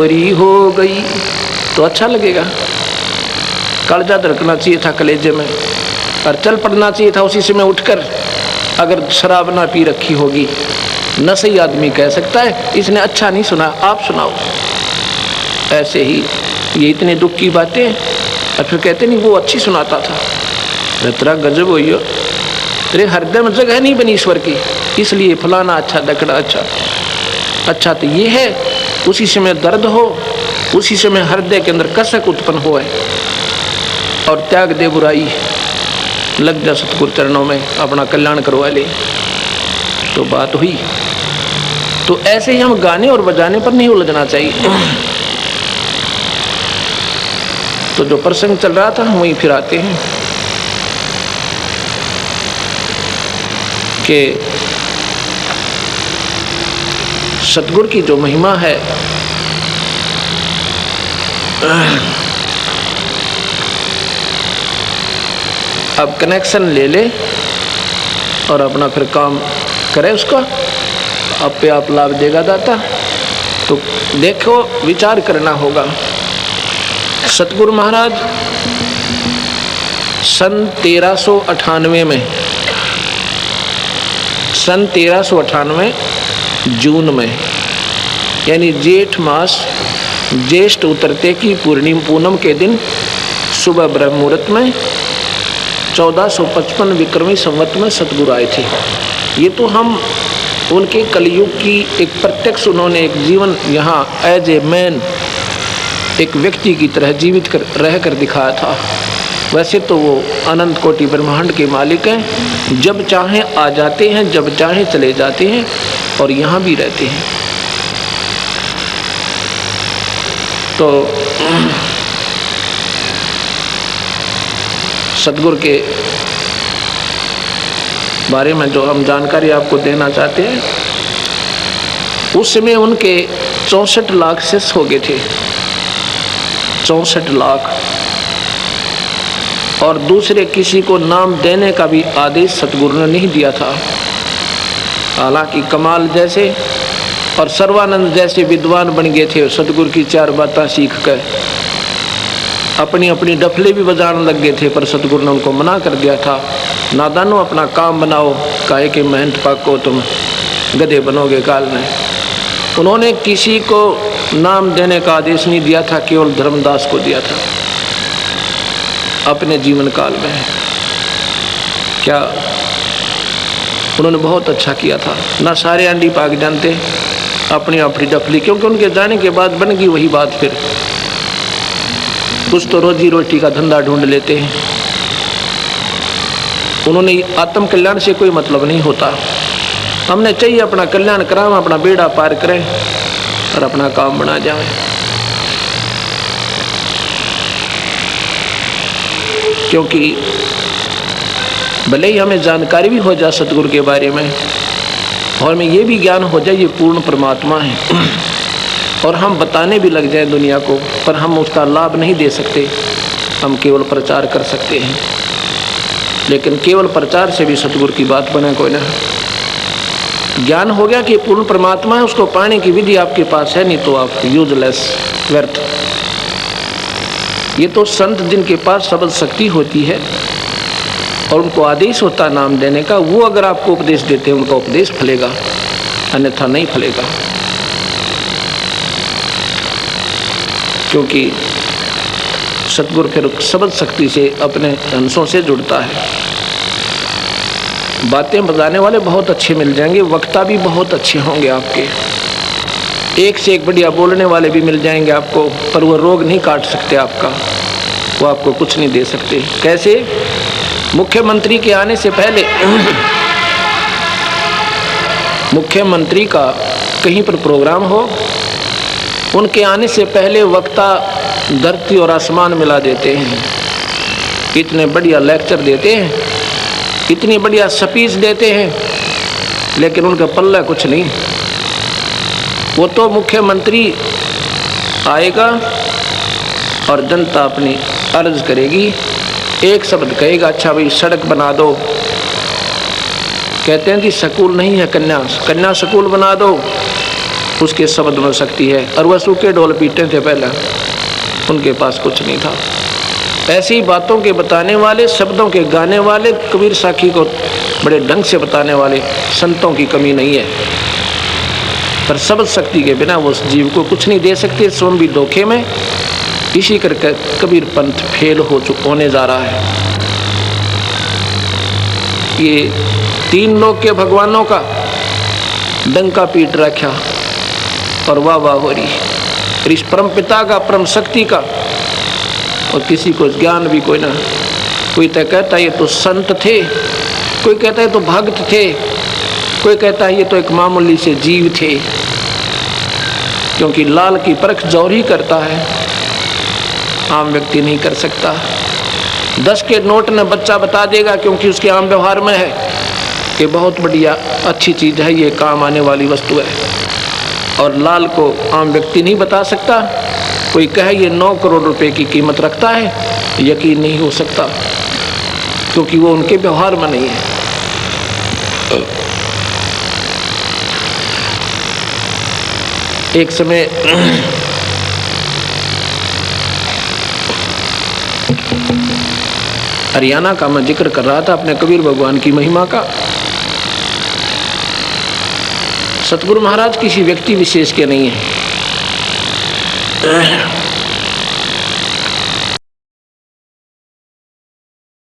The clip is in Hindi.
चोरी हो गई तो अच्छा लगेगा। कालजा धड़कना चाहिए था कलेजे में और चल पड़ना चाहिए था उसी समय उठकर। अगर शराब ना पी रखी होगी, नशे आदमी कह सकता है इसने अच्छा नहीं सुना, आप सुनाओ। ऐसे ही ये इतने दुख की बातें और फिर कहते नहीं वो अच्छी सुनाता था। तेरा गजब हो, तेरे हृदय में जगह नहीं बनी ईश्वर की, इसलिए फलाना अच्छा दकड़ा अच्छा। अच्छा तो ये है उसी समय दर्द हो, उसी समय हृदय के अंदर कसक उत्पन्न हो और त्याग दे बुराई, लग जा सतगुरु चरणों में, अपना कल्याण करवा ले, तो बात हुई। तो ऐसे ही हम गाने और बजाने पर नहीं उलझना चाहिए। तो जो प्रसंग चल रहा था हम वहीं फिर आते हैं कि सतगुरु की जो महिमा है, अब कनेक्शन ले ले और अपना फिर काम करे, उसका आप पे आप लाभ देगा दाता। तो देखो विचार करना होगा। सतगुरु महाराज सन 1398 में, सन 1398 जून में, यानी जेठ मास ज्येष्ठ उतरते की पूनम के दिन सुबह ब्रह्म मुहूर्त में 1455 विक्रमी संवत में सतगुरु आए थे। ये तो हम उनके कलयुग की एक प्रत्यक्ष, उन्होंने एक जीवन यहाँ एज ए मैन, एक व्यक्ति की तरह जीवित रह कर दिखाया था। वैसे तो वो अनंत कोटि ब्रह्मांड के मालिक हैं, जब चाहें आ जाते हैं, जब चाहें चले जाते हैं और यहाँ भी रहते हैं। तो सतगुरु के बारे में जो हम जानकारी आपको देना चाहते हैं, उस समय उनके 64 लाख शिष्य हो गए थे, 64 लाख। और दूसरे किसी को नाम देने का भी आदेश सतगुरु ने नहीं दिया था। हालांकि कमाल जैसे और सर्वानंद जैसे विद्वान बन गए थे, सतगुरु की 4 बातें सीख कर अपनी अपनी डफले भी बजाने लग गए थे, पर सतगुरु ने उनको मना कर दिया था, नादानो अपना काम बनाओ, काहे के महंत पाको तुम गधे बनोगे काल में। उन्होंने किसी को नाम देने का आदेश नहीं दिया था, केवल धर्मदास को दिया था अपने जीवन काल में। क्या उन्होंने बहुत अच्छा किया था। ना सारे आंडी पाक जानते अपनी अपनी डफली, क्योंकि उनके जाने के बाद बन गई वही बात। फिर कुछ तो रोजी रोटी का धंधा ढूंढ लेते हैं। उन्होंने आत्म कल्याण से कोई मतलब नहीं होता, हमने चाहिए अपना कल्याण कराएं, अपना बेड़ा पार करें और अपना काम बना जाएं। क्योंकि भले ही हमें जानकारी भी हो जाए सतगुरु के बारे में और हमें ये भी ज्ञान हो जाए ये पूर्ण परमात्मा है और हम बताने भी लग जाएं दुनिया को, पर हम उसका लाभ नहीं दे सकते, हम केवल प्रचार कर सकते हैं। लेकिन केवल प्रचार से भी सतगुरु की बात बने कोई ना। ज्ञान हो गया कि पूर्ण परमात्मा है, उसको पाने की विधि आपके पास है, नहीं तो आप यूजलेस, व्यर्थ। ये तो संत जिनके पास शब्द शक्ति होती है और उनको आदेश होता नाम देने का, वो अगर आपको उपदेश देते हैं उनका उपदेश फलेगा, अन्यथा नहीं फलेगा। क्योंकि सतगुरु फिर शब्द शक्ति से अपने अंशों से जुड़ता है। बातें बताने वाले बहुत अच्छे मिल जाएंगे, वक्ता भी बहुत अच्छे होंगे आपके, एक से एक बढ़िया बोलने वाले भी मिल जाएंगे आपको, पर वो रोग नहीं काट सकते आपका, वो आपको कुछ नहीं दे सकते। कैसे? मुख्यमंत्री के आने से पहले मुख्यमंत्री का कहीं पर प्रोग्राम हो, उनके आने से पहले वक्ता धरती और आसमान मिला देते हैं, इतने बढ़िया लेक्चर देते हैं, इतनी बढ़िया स्पीच देते हैं, लेकिन उनका पल्ला कुछ नहीं। वो तो मुख्यमंत्री आएगा और जनता अपनी अर्ज करेगी, एक शब्द कहेगा, अच्छा भाई सड़क बना दो, कहते हैं कि स्कूल नहीं है, कन्या स्कूल बना दो, उसके शब्द में शक्ति है। और वह सूखे ढोल पीटे थे पहले, उनके पास कुछ नहीं था। ऐसी बातों के बताने वाले, शब्दों के गाने वाले, कबीर साखी को बड़े ढंग से बताने वाले संतों की कमी नहीं है। पर शब्द शक्ति के बिना वो उस जीव को कुछ नहीं दे सकते। स्वयं भी धोखे में, इसी करके कबीर पंथ फेल होने जा रहा है। ये तीन लोग के भगवानों का डंका पीट रखा और वाह वाह हो रही है। इस परम पिता का, परम शक्ति का, और किसी को ज्ञान भी कोई ना। कोई तो कहता है ये तो संत थे, कोई कहता है तो भक्त थे, कोई कहता है ये तो एक मामूली से जीव थे। क्योंकि लाल की परख जौहरी करता है, आम व्यक्ति नहीं कर सकता। 10 के नोट में बच्चा बता देगा, क्योंकि उसके आम व्यवहार में है कि बहुत बढ़िया अच्छी चीज़ है, ये काम आने वाली वस्तु है। और लाल को आम व्यक्ति नहीं बता सकता। कोई कहे ये 9 करोड़ रुपए की कीमत रखता है, यकीन नहीं हो सकता, क्योंकि वो उनके व्यवहार में नहीं है। एक समय हरियाणा का मैं जिक्र कर रहा था अपने कबीर भगवान की महिमा का। सतगुरु महाराज किसी व्यक्ति विशेष के नहीं है।